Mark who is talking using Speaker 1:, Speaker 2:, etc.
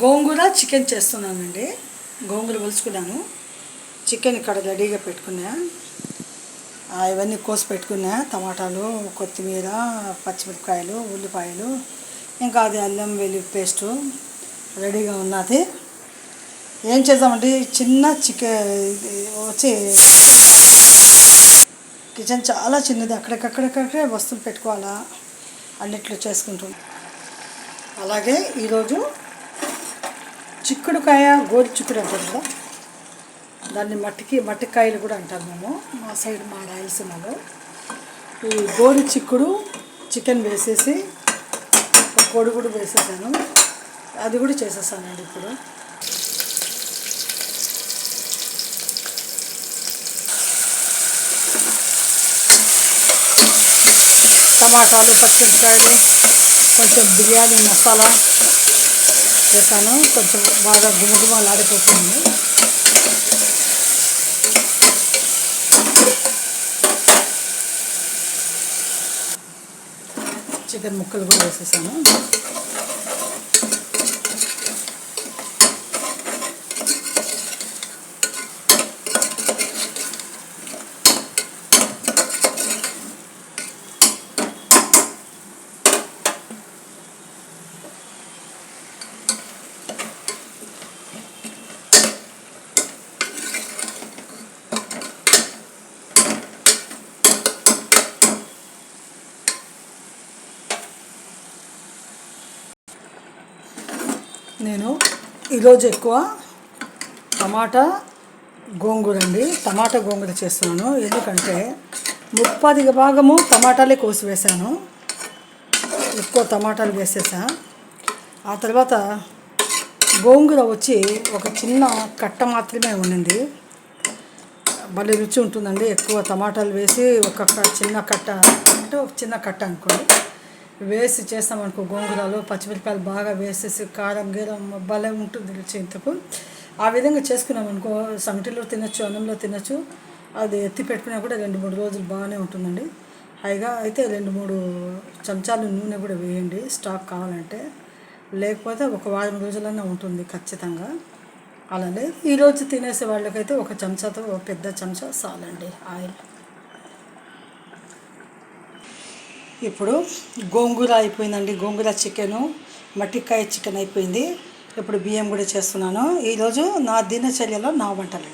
Speaker 1: గోంగూర chicken చేస్తున్నానండి. గోంగూర ఒలుచుకున్నాను. Chicken ఇక్కడ రెడీగా పెట్టుకున్నా. ఇవన్నీ కోసి పెట్టుకున్నా. టమాటాలు, కొత్తిమీర, పచ్చిమిరపకాయలు, ఉల్లిపాయలు, ఇంకా అది అల్లం వెల్లుల్లి పేస్టు రెడీగా ఉన్నది. ఏం చేద్దామండి, చిన్న చికెన్ వచ్చి కిచెన్ చాలా చిన్నది. అక్కడికక్కడికక్కడే వస్తువులు పెట్టుకోవాలా, అన్నిట్లో చేసుకుంటాం. అలాగే ఈరోజు చిక్కుడుకాయ, గోరు చిక్కుడు అంటారు కదా, దాన్ని మట్టికాయలు కూడా అంటారు మేము మా సైడ్, మా రాయలసీమలో. ఈ గోరు చిక్కుడు చికెన్ వేసేసి కోడిగుడు వేసేసాను. అది కూడా చేసేసానండి. ఇప్పుడు టమాటాలు, పచ్చిమిరపకాయలు, కొంచెం బిర్యానీ మసాలా వేసాను. కొంచెం బాగా గుమగుమలాడిపోతుంది. చికెన్ ముక్కలు కూడా వేసేసాను. నేను ఈరోజు ఎక్కువ టమాటా గోంగూర అండి, టమాటా గోంగూర చేస్తున్నాను. ఎందుకంటే 30% టమాటాలే కోసి వేసాను. ఎక్కువ టమాటాలు వేసేసా. ఆ తర్వాత గోంగూర వచ్చి ఒక చిన్న కట్ట మాత్రమే ఉండింది. భలే రుచి ఉంటుందండి. ఎక్కువ టమాటాలు వేసి ఒక చిన్న కట్ట అంటే ఒక చిన్న కట్ట అనుకోండి వేసి చేస్తామనుకో, గోంగూరలో పచ్చిమిరపకాయలు బాగా వేసేసి కారం గీరం భలే ఉంటుంది రుచి. ఇంతకు ఆ విధంగా చేసుకున్నామనుకో, సంగటిలో తినచ్చు, అన్నంలో తినచ్చు. అది ఎత్తి పెట్టుకున్నా కూడా 2-3 రోజులు బాగానే ఉంటుందండి. హైగా అయితే 2-3 చెంచాలు నూనె కూడా వేయండి స్టాక్ కావాలంటే, లేకపోతే ఒక వారం రోజులన్నా ఉంటుంది ఖచ్చితంగా. అలానే ఈరోజు తినేసే వాళ్ళకైతే ఒక చెంచాతో, ఒక పెద్ద చెంచా చాలండి ఆయిల్. ఇప్పుడు గోంగూర అయిపోయిందండి. గోంగూర చికెను, మట్టికాయ చికెన్ అయిపోయింది. ఇప్పుడు బియ్యం కూడా చేస్తున్నాను. ఈరోజు నా దినచర్యలో నా వంటలు.